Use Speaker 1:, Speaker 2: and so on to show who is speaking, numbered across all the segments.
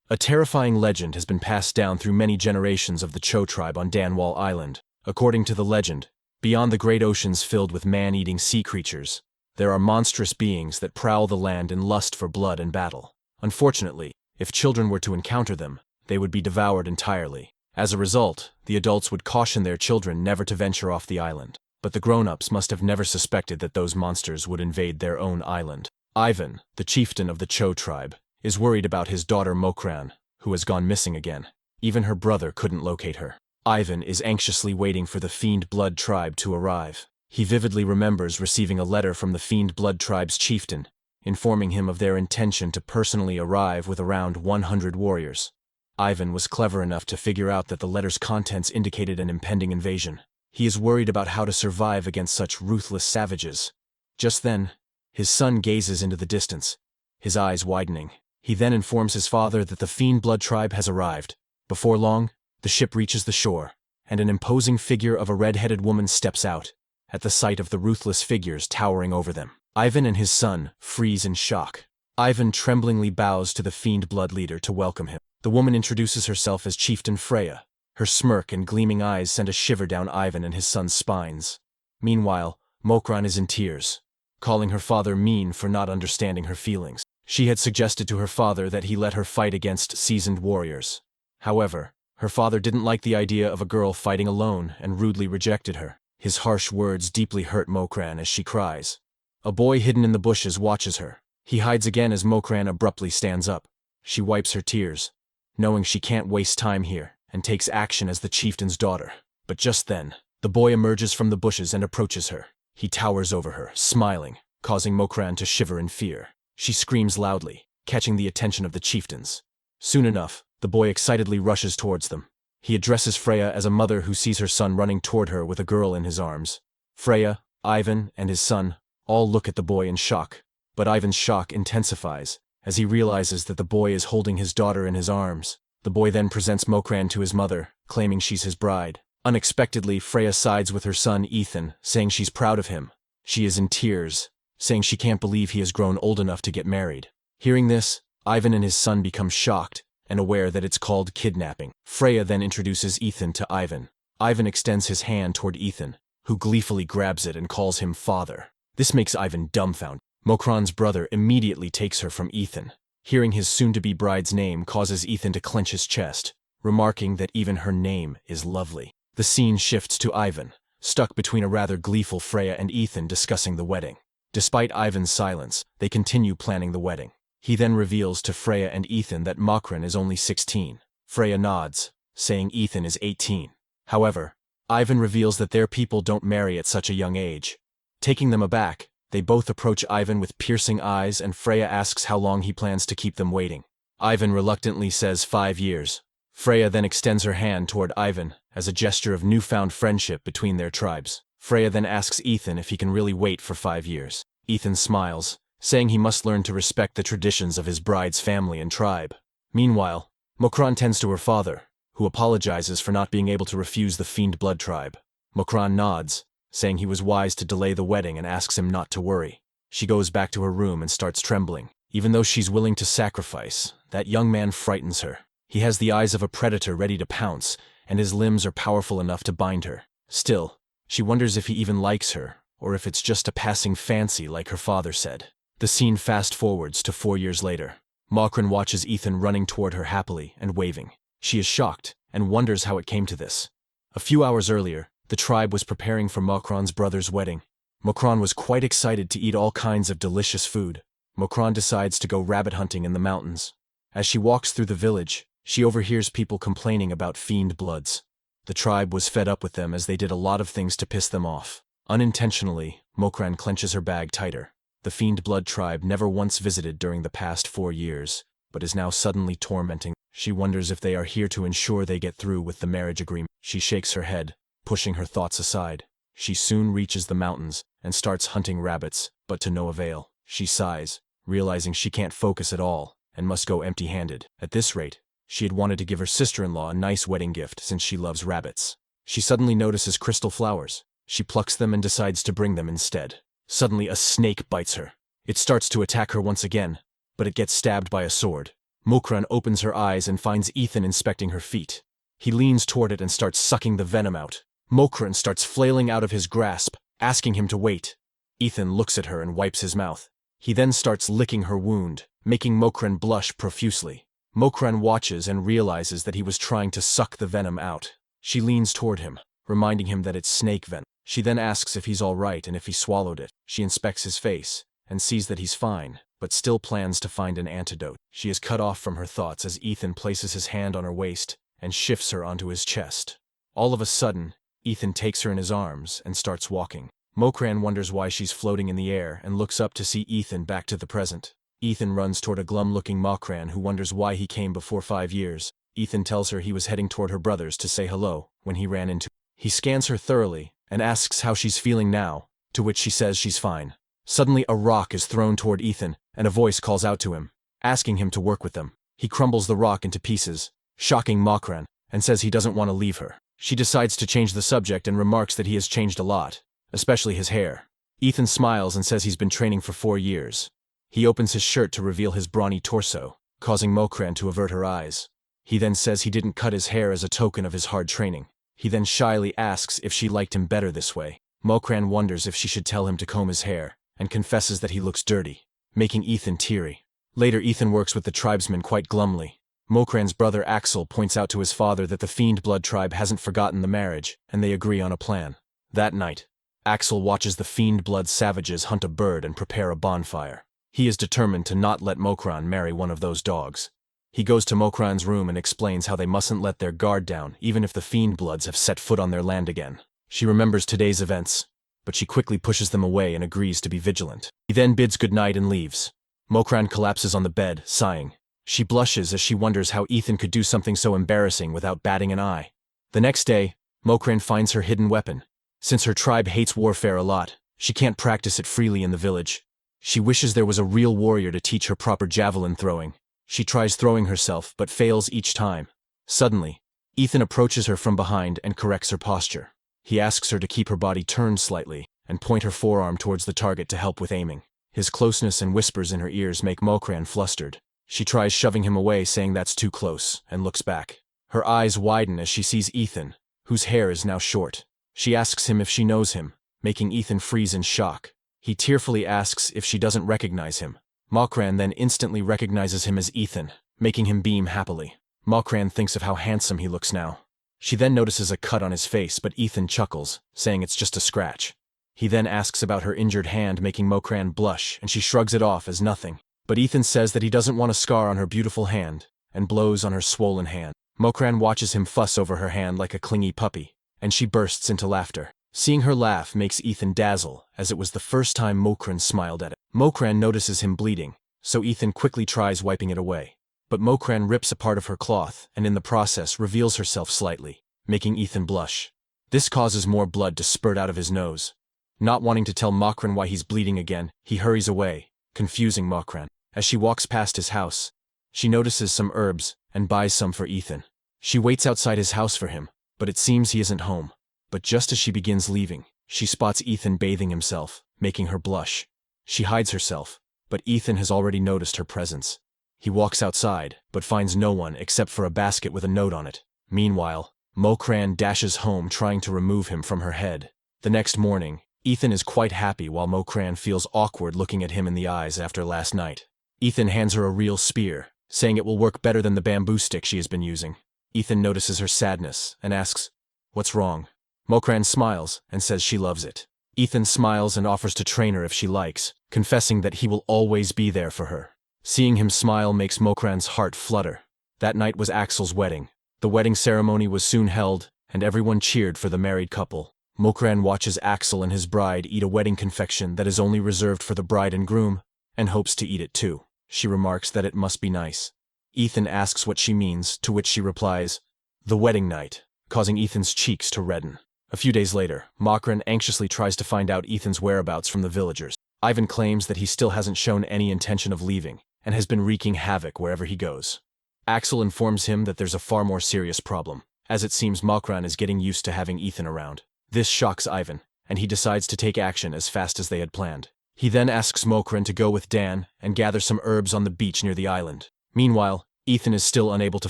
Speaker 1: A terrifying legend has been passed down through many generations of the Cho tribe on Danwal Island. According to the legend, beyond the great oceans filled with man-eating sea creatures, there are monstrous beings that prowl the land in lust for blood and battle. Unfortunately, if children were to encounter them, they would be devoured entirely. As a result, the adults would caution their children never to venture off the island. But the grown-ups must have never suspected that those monsters would invade their own island. Ivan, the chieftain of the Cho tribe, is worried about his daughter Mokran, who has gone missing again. Even her brother couldn't locate her. Ivan is anxiously waiting for the Fiend Blood tribe to arrive. He vividly remembers receiving a letter from the Fiend Blood tribe's chieftain, informing him of their intention to personally arrive with around 100 warriors. Ivan was clever enough to figure out that the letter's contents indicated an impending invasion. He is worried about how to survive against such ruthless savages. Just then, his son gazes into the distance, his eyes widening. He then informs his father that the Fiend Blood tribe has arrived. Before long, the ship reaches the shore, and an imposing figure of a red-headed woman steps out, at the sight of the ruthless figures towering over them. Ivan and his son freeze in shock. Ivan tremblingly bows to the Fiend Blood leader to welcome him. The woman introduces herself as Chieftain Freya. Her smirk and gleaming eyes send a shiver down Ivan and his son's spines. Meanwhile, Mokran is in tears, calling her father mean for not understanding her feelings. She had suggested to her father that he let her fight against seasoned warriors. However, her father didn't like the idea of a girl fighting alone and rudely rejected her. His harsh words deeply hurt Mokran as she cries. A boy hidden in the bushes watches her. He hides again as Mokran abruptly stands up. She wipes her tears, knowing she can't waste time here, and takes action as the chieftain's daughter. But just then, the boy emerges from the bushes and approaches her. He towers over her, smiling, causing Mokran to shiver in fear. She screams loudly, catching the attention of the chieftains. Soon enough, the boy excitedly rushes towards them. He addresses Freya as a mother who sees her son running toward her with a girl in his arms. Freya, Ivan, and his son all look at the boy in shock. But Ivan's shock intensifies as he realizes that the boy is holding his daughter in his arms. The boy then presents Mokran to his mother, claiming she's his bride. Unexpectedly, Freya sides with her son Ethan, saying she's proud of him. She is in tears, saying she can't believe he has grown old enough to get married. Hearing this, Ivan and his son become shocked and aware that it's called kidnapping. Freya then introduces Ethan to Ivan. Ivan extends his hand toward Ethan, who gleefully grabs it and calls him father. This makes Ivan dumbfounded. Mokran's brother immediately takes her from Ethan. Hearing his soon-to-be bride's name causes Ethan to clench his chest, remarking that even her name is lovely. The scene shifts to Ivan, stuck between a rather gleeful Freya and Ethan discussing the wedding. Despite Ivan's silence, they continue planning the wedding. He then reveals to Freya and Ethan that Mokran is only 16. Freya nods, saying Ethan is 18. However, Ivan reveals that their people don't marry at such a young age. Taking them aback, they both approach Ivan with piercing eyes, and Freya asks how long he plans to keep them waiting. Ivan reluctantly says 5 years. Freya then extends her hand toward Ivan as a gesture of newfound friendship between their tribes. Freya then asks Ethan if he can really wait for 5 years. Ethan smiles, saying he must learn to respect the traditions of his bride's family and tribe. Meanwhile, Mokran tends to her father, who apologizes for not being able to refuse the Fiend Blood tribe. Mokran nods, saying he was wise to delay the wedding, and asks him not to worry. She goes back to her room and starts trembling. Even though she's willing to sacrifice, that young man frightens her. He has the eyes of a predator ready to pounce, and his limbs are powerful enough to bind her. Still, she wonders if he even likes her, or if it's just a passing fancy like her father said. The scene fast-forwards to 4 years later. Mokran watches Ethan running toward her happily and waving. She is shocked and wonders how it came to this. A few hours earlier, the tribe was preparing for Mokran's brother's wedding. Mokran was quite excited to eat all kinds of delicious food. Mokran decides to go rabbit hunting in the mountains. As she walks through the village, she overhears people complaining about fiend bloods. The tribe was fed up with them as they did a lot of things to piss them off. Unintentionally, Mokran clenches her bag tighter. The Fiend Blood tribe never once visited during the past 4 years, but is now suddenly tormenting. She wonders if they are here to ensure they get through with the marriage agreement. She shakes her head, pushing her thoughts aside. She soon reaches the mountains and starts hunting rabbits, but to no avail. She sighs, realizing she can't focus at all and must go empty-handed. At this rate, she had wanted to give her sister-in-law a nice wedding gift since she loves rabbits. She suddenly notices crystal flowers. She plucks them and decides to bring them instead. Suddenly, a snake bites her. It starts to attack her once again, but it gets stabbed by a sword. Mokran opens her eyes and finds Ethan inspecting her feet. He leans toward it and starts sucking the venom out. Mokran starts flailing out of his grasp, asking him to wait. Ethan looks at her and wipes his mouth. He then starts licking her wound, making Mokran blush profusely. Mokran watches and realizes that he was trying to suck the venom out. She leans toward him, reminding him that it's snake venom. She then asks if he's all right and if he swallowed it. She inspects his face and sees that he's fine, but still plans to find an antidote. She is cut off from her thoughts as Ethan places his hand on her waist and shifts her onto his chest. All of a sudden, Ethan takes her in his arms and starts walking. Mokran wonders why she's floating in the air and looks up to see Ethan back to the present. Ethan runs toward a glum-looking Mokran who wonders why he came before 5 years. Ethan tells her he was heading toward her brothers to say hello when he ran into. He scans her thoroughly and asks how she's feeling now, to which she says she's fine. Suddenly a rock is thrown toward Ethan and a voice calls out to him, asking him to work with them. He crumbles the rock into pieces, shocking Mokran, and says he doesn't want to leave her. She decides to change the subject and remarks that he has changed a lot, especially his hair. Ethan smiles and says he's been training for 4 years. He opens his shirt to reveal his brawny torso, causing Mokran to avert her eyes. He then says he didn't cut his hair as a token of his hard training. He then shyly asks if she liked him better this way. Mokran wonders if she should tell him to comb his hair, and confesses that he looks dirty, making Ethan teary. Later Ethan works with the tribesmen quite glumly. Mokran's brother Axel points out to his father that the Fiend Blood tribe hasn't forgotten the marriage, and they agree on a plan. That night, Axel watches the Fiend Blood savages hunt a bird and prepare a bonfire. He is determined to not let Mokran marry one of those dogs. He goes to Mokran's room and explains how they mustn't let their guard down even if the Fiend Bloods have set foot on their land again. She remembers today's events, but she quickly pushes them away and agrees to be vigilant. He then bids goodnight and leaves. Mokran collapses on the bed, sighing. She blushes as she wonders how Ethan could do something so embarrassing without batting an eye. The next day, Mokran finds her hidden weapon. Since her tribe hates warfare a lot, she can't practice it freely in the village. She wishes there was a real warrior to teach her proper javelin throwing. She tries throwing herself, but fails each time. Suddenly, Ethan approaches her from behind and corrects her posture. He asks her to keep her body turned slightly and point her forearm towards the target to help with aiming. His closeness and whispers in her ears make Mokran flustered. She tries shoving him away, saying that's too close, and looks back. Her eyes widen as she sees Ethan, whose hair is now short. She asks him if she knows him, making Ethan freeze in shock. He tearfully asks if she doesn't recognize him. Mokran then instantly recognizes him as Ethan, making him beam happily. Mokran thinks of how handsome he looks now. She then notices a cut on his face, but Ethan chuckles, saying it's just a scratch. He then asks about her injured hand, making Mokran blush, and she shrugs it off as nothing. But Ethan says that he doesn't want a scar on her beautiful hand, and blows on her swollen hand. Mokran watches him fuss over her hand like a clingy puppy, and she bursts into laughter. Seeing her laugh makes Ethan dazzle, as it was the first time Mokran smiled at it. Mokran notices him bleeding, so Ethan quickly tries wiping it away. But Mokran rips a part of her cloth, and in the process reveals herself slightly, making Ethan blush. This causes more blood to spurt out of his nose. Not wanting to tell Mokran why he's bleeding again, he hurries away, confusing Mokran. As she walks past his house, she notices some herbs and buys some for Ethan. She waits outside his house for him, but it seems he isn't home. But just as she begins leaving, she spots Ethan bathing himself, making her blush. She hides herself, but Ethan has already noticed her presence. He walks outside, but finds no one except for a basket with a note on it. Meanwhile, Mokran dashes home trying to remove him from her head. The next morning, Ethan is quite happy while Mokran feels awkward looking at him in the eyes after last night. Ethan hands her a real spear, saying it will work better than the bamboo stick she has been using. Ethan notices her sadness and asks, "What's wrong?" Mokran smiles and says she loves it. Ethan smiles and offers to train her if she likes, confessing that he will always be there for her. Seeing him smile makes Mokran's heart flutter. That night was Axel's wedding. The wedding ceremony was soon held, and everyone cheered for the married couple. Mokran watches Axel and his bride eat a wedding confection that is only reserved for the bride and groom, and hopes to eat it too. She remarks that it must be nice. Ethan asks what she means, to which she replies, "The wedding night," causing Ethan's cheeks to redden. A few days later, Mokran anxiously tries to find out Ethan's whereabouts from the villagers. Ivan claims that he still hasn't shown any intention of leaving, and has been wreaking havoc wherever he goes. Axel informs him that there's a far more serious problem, as it seems Mokran is getting used to having Ethan around. This shocks Ivan, and he decides to take action as fast as they had planned. He then asks Mokran to go with Dan and gather some herbs on the beach near the island. Meanwhile, Ethan is still unable to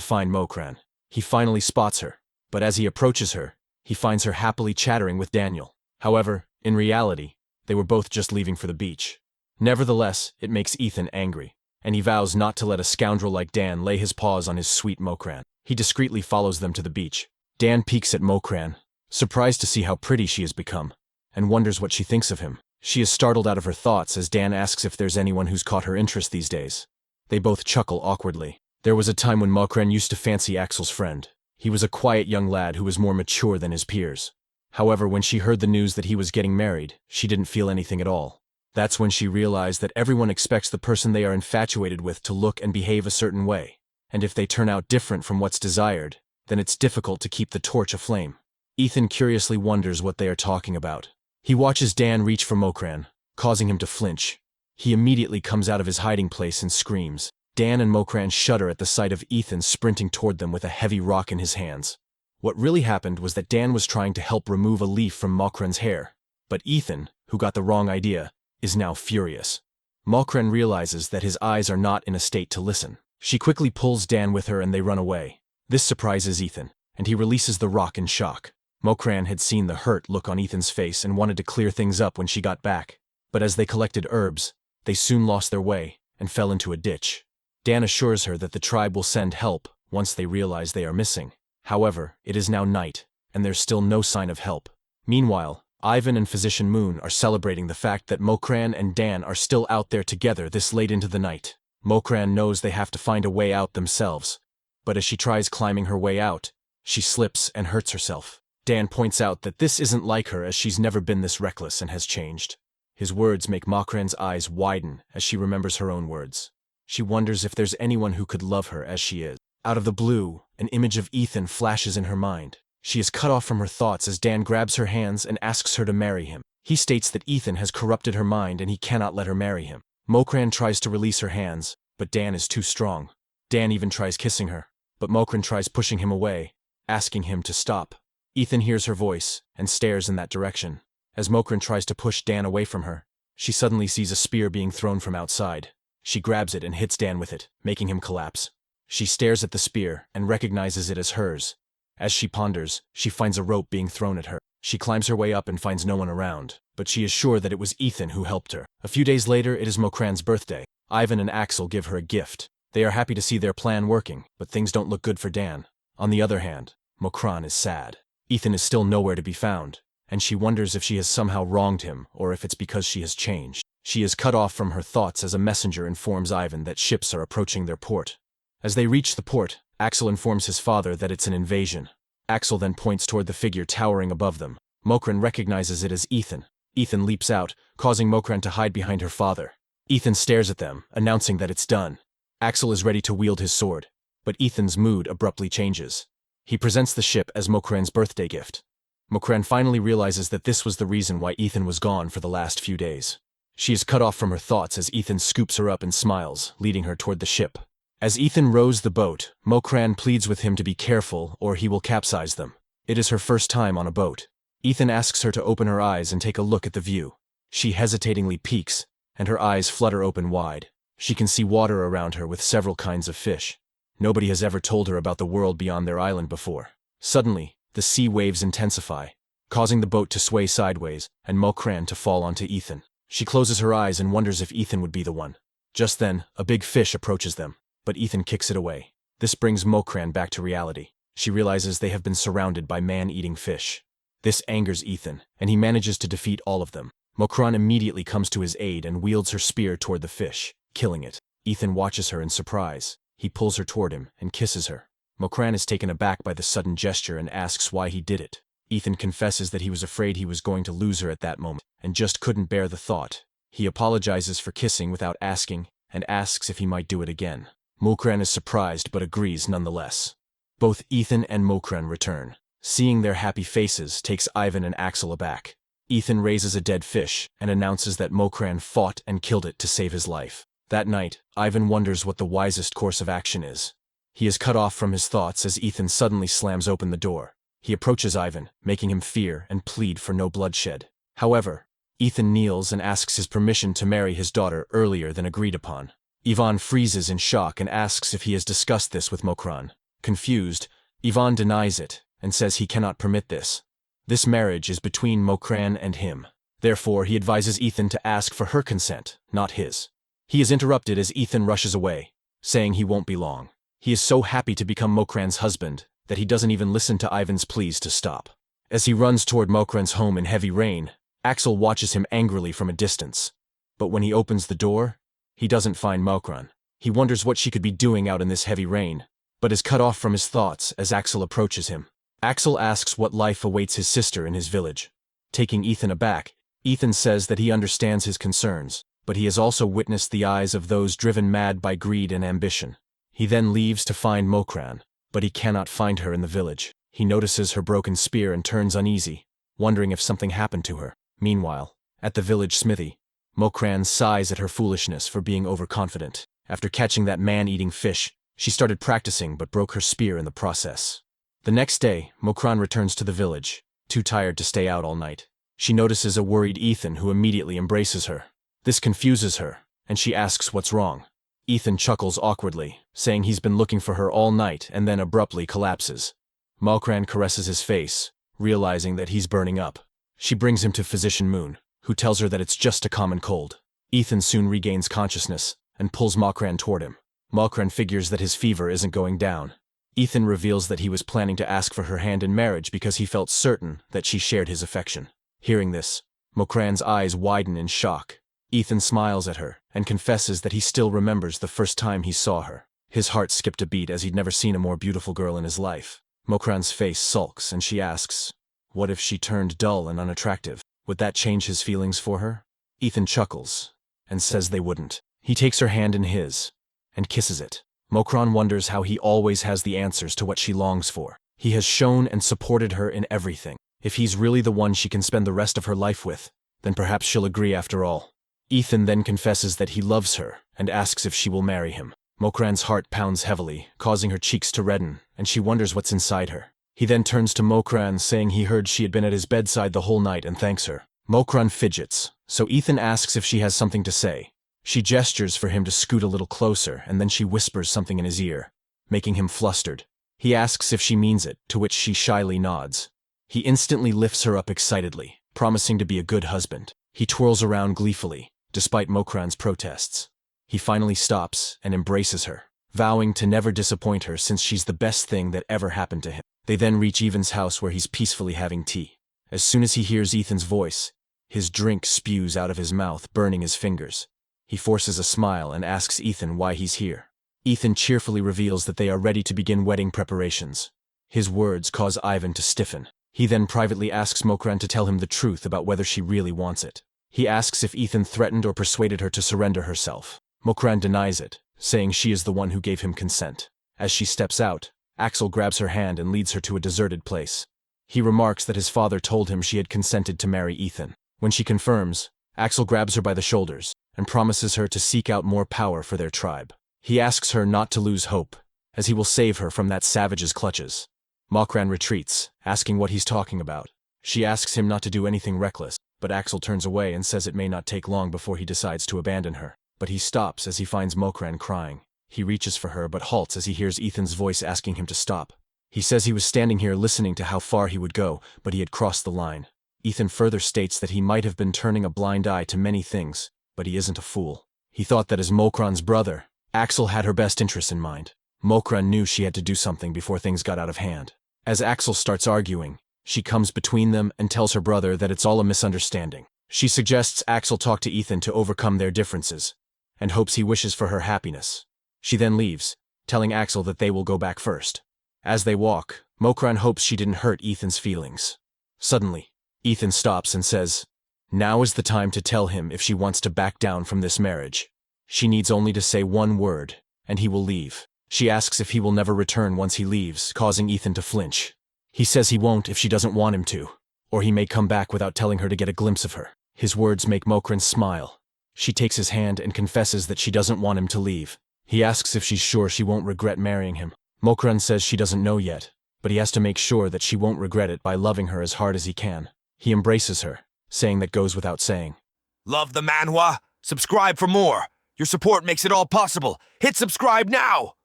Speaker 1: find Mokran. He finally spots her, but as he approaches her, he finds her happily chattering with Daniel. However, in reality, they were both just leaving for the beach. Nevertheless, it makes Ethan angry, and he vows not to let a scoundrel like Dan lay his paws on his sweet Mokran. He discreetly follows them to the beach. Dan peeks at Mokran, surprised to see how pretty she has become, and wonders what she thinks of him. She is startled out of her thoughts as Dan asks if there's anyone who's caught her interest these days. They both chuckle awkwardly. There was a time when Mokran used to fancy Axel's friend. He was a quiet young lad who was more mature than his peers. However, when she heard the news that he was getting married, she didn't feel anything at all. That's when she realized that everyone expects the person they are infatuated with to look and behave a certain way, and if they turn out different from what's desired, then it's difficult to keep the torch aflame. Ethan curiously wonders what they are talking about. He watches Dan reach for Mokran, causing him to flinch. He immediately comes out of his hiding place and screams. Dan and Mokran shudder at the sight of Ethan sprinting toward them with a heavy rock in his hands. What really happened was that Dan was trying to help remove a leaf from Mokran's hair, but Ethan, who got the wrong idea, is now furious. Mokran realizes that his eyes are not in a state to listen. She quickly pulls Dan with her and they run away. This surprises Ethan, and he releases the rock in shock. Mokran had seen the hurt look on Ethan's face and wanted to clear things up when she got back, but as they collected herbs, they soon lost their way and fell into a ditch. Dan assures her that the tribe will send help once they realize they are missing. However, it is now night, and there's still no sign of help. Meanwhile, Ivan and Physician Moon are celebrating the fact that Mokran and Dan are still out there together this late into the night. Mokran knows they have to find a way out themselves, but as she tries climbing her way out, she slips and hurts herself. Dan points out that this isn't like her as she's never been this reckless and has changed. His words make Mokran's eyes widen as she remembers her own words. She wonders if there's anyone who could love her as she is. Out of the blue, an image of Ethan flashes in her mind. She is cut off from her thoughts as Dan grabs her hands and asks her to marry him. He states that Ethan has corrupted her mind and he cannot let her marry him. Mokran tries to release her hands, but Dan is too strong. Dan even tries kissing her, but Mokran tries pushing him away, asking him to stop. Ethan hears her voice and stares in that direction. As Mokran tries to push Dan away from her, she suddenly sees a spear being thrown from outside. She grabs it and hits Dan with it, making him collapse. She stares at the spear and recognizes it as hers. As she ponders, she finds a rope being thrown at her. She climbs her way up and finds no one around, but she is sure that it was Ethan who helped her. A few days later, it is Mokran's birthday. Ivan and Axel give her a gift. They are happy to see their plan working, but things don't look good for Dan. On the other hand, Mokran is sad. Ethan is still nowhere to be found, and she wonders if she has somehow wronged him or if it's because she has changed. She is cut off from her thoughts as a messenger informs Ivan that ships are approaching their port. As they reach the port, Axel informs his father that it's an invasion. Axel then points toward the figure towering above them. Mokran recognizes it as Ethan. Ethan leaps out, causing Mokran to hide behind her father. Ethan stares at them, announcing that it's done. Axel is ready to wield his sword, but Ethan's mood abruptly changes. He presents the ship as Mokran's birthday gift. Mokran finally realizes that this was the reason why Ethan was gone for the last few days. She is cut off from her thoughts as Ethan scoops her up and smiles, leading her toward the ship. As Ethan rows the boat, Mokran pleads with him to be careful or he will capsize them. It is her first time on a boat. Ethan asks her to open her eyes and take a look at the view. She hesitatingly peeks, and her eyes flutter open wide. She can see water around her with several kinds of fish. Nobody has ever told her about the world beyond their island before. Suddenly, the sea waves intensify, causing the boat to sway sideways and Mokran to fall onto Ethan. She closes her eyes and wonders if Ethan would be the one. Just then, a big fish approaches them, but Ethan kicks it away. This brings Mokran back to reality. She realizes they have been surrounded by man-eating fish. This angers Ethan, and he manages to defeat all of them. Mokran immediately comes to his aid and wields her spear toward the fish, killing it. Ethan watches her in surprise. He pulls her toward him and kisses her. Mokran is taken aback by the sudden gesture and asks why he did it. Ethan confesses that he was afraid he was going to lose her at that moment, and just couldn't bear the thought. He apologizes for kissing without asking, and asks if he might do it again. Mokran is surprised but agrees nonetheless. Both Ethan and Mokran return. Seeing their happy faces takes Ivan and Axel aback. Ethan raises a dead fish and announces that Mokran fought and killed it to save his life. That night, Ivan wonders what the wisest course of action is. He is cut off from his thoughts as Ethan suddenly slams open the door. He approaches Ivan, making him fear and plead for no bloodshed. However, Ethan kneels and asks his permission to marry his daughter earlier than agreed upon. Ivan freezes in shock and asks if he has discussed this with Mokran. Confused, Ivan denies it and says he cannot permit this. This marriage is between Mokran and him. Therefore, he advises Ethan to ask for her consent, not his. He is interrupted as Ethan rushes away, saying he won't be long. He is so happy to become Mokran's husband that he doesn't even listen to Ivan's pleas to stop. As he runs toward Mokran's home in heavy rain, Axel watches him angrily from a distance. But when he opens the door, he doesn't find Mokran. He wonders what she could be doing out in this heavy rain, but is cut off from his thoughts as Axel approaches him. Axel asks what life awaits his sister in his village. Taking Ethan aback, Ethan says that he understands his concerns, but he has also witnessed the eyes of those driven mad by greed and ambition. He then leaves to find Mokran, but he cannot find her in the village. He notices her broken spear and turns uneasy, wondering if something happened to her. Meanwhile, at the village smithy, Mokran sighs at her foolishness for being overconfident. After catching that man-eating fish, she started practicing but broke her spear in the process. The next day, Mokran returns to the village, too tired to stay out all night. She notices a worried Ethan who immediately embraces her. This confuses her, and she asks what's wrong. Ethan chuckles awkwardly, saying he's been looking for her all night and then abruptly collapses. Mokran caresses his face, realizing that he's burning up. She brings him to Physician Moon, who tells her that it's just a common cold. Ethan soon regains consciousness and pulls Mokran toward him. Mokran figures that his fever isn't going down. Ethan reveals that he was planning to ask for her hand in marriage because he felt certain that she shared his affection. Hearing this, Mokran's eyes widen in shock. Ethan smiles at her and confesses that he still remembers the first time he saw her. His heart skipped a beat as he'd never seen a more beautiful girl in his life. Mokran's face sulks and she asks, what if she turned dull and unattractive? Would that change his feelings for her? Ethan chuckles and says they wouldn't. He takes her hand in his and kisses it. Mokran wonders how he always has the answers to what she longs for. He has shown and supported her in everything. If he's really the one she can spend the rest of her life with, then perhaps she'll agree after all. Ethan then confesses that he loves her and asks if she will marry him. Mokran's heart pounds heavily, causing her cheeks to redden, and she wonders what's inside her. He then turns to Mokran, saying he heard she had been at his bedside the whole night and thanks her. Mokran fidgets, so Ethan asks if she has something to say. She gestures for him to scoot a little closer, and then she whispers something in his ear, making him flustered. He asks if she means it, to which she shyly nods. He instantly lifts her up excitedly, promising to be a good husband. He twirls around gleefully, despite Mokran's protests. He finally stops and embraces her, vowing to never disappoint her since she's the best thing that ever happened to him. They then reach Ethan's house where he's peacefully having tea. As soon as he hears Ethan's voice, his drink spews out of his mouth, burning his fingers. He forces a smile and asks Ethan why he's here. Ethan cheerfully reveals that they are ready to begin wedding preparations. His words cause Ivan to stiffen. He then privately asks Mokran to tell him the truth about whether she really wants it. He asks if Ethan threatened or persuaded her to surrender herself. Mokran denies it, saying she is the one who gave him consent. As she steps out, Axel grabs her hand and leads her to a deserted place. He remarks that his father told him she had consented to marry Ethan. When she confirms, Axel grabs her by the shoulders and promises her to seek out more power for their tribe. He asks her not to lose hope, as he will save her from that savage's clutches. Mokran retreats, asking what he's talking about. She asks him not to do anything reckless, but Axel turns away and says it may not take long before he decides to abandon her. But he stops as he finds Mokran crying. He reaches for her but halts as he hears Ethan's voice asking him to stop. He says he was standing here listening to how far he would go, but he had crossed the line. Ethan further states that he might have been turning a blind eye to many things, but he isn't a fool. He thought that as Mokran's brother, Axel had her best interests in mind. Mokran knew she had to do something before things got out of hand. As Axel starts arguing, she comes between them and tells her brother that it's all a misunderstanding. She suggests Axel talk to Ethan to overcome their differences, and hopes he wishes for her happiness. She then leaves, telling Axel that they will go back first. As they walk, Mokran hopes she didn't hurt Ethan's feelings. Suddenly, Ethan stops and says, now is the time to tell him if she wants to back down from this marriage. She needs only to say one word, and he will leave. She asks if he will never return once he leaves, causing Ethan to flinch. He says he won't if she doesn't want him to, or he may come back without telling her to get a glimpse of her. His words make Mokran smile. She takes his hand and confesses that she doesn't want him to leave. He asks if she's sure she won't regret marrying him. Mokran says she doesn't know yet, but he has to make sure that she won't regret it by loving her as hard as he can. He embraces her, saying that goes without saying.
Speaker 2: Love the Manhwa? Subscribe for more. Your support makes it all possible. Hit subscribe now!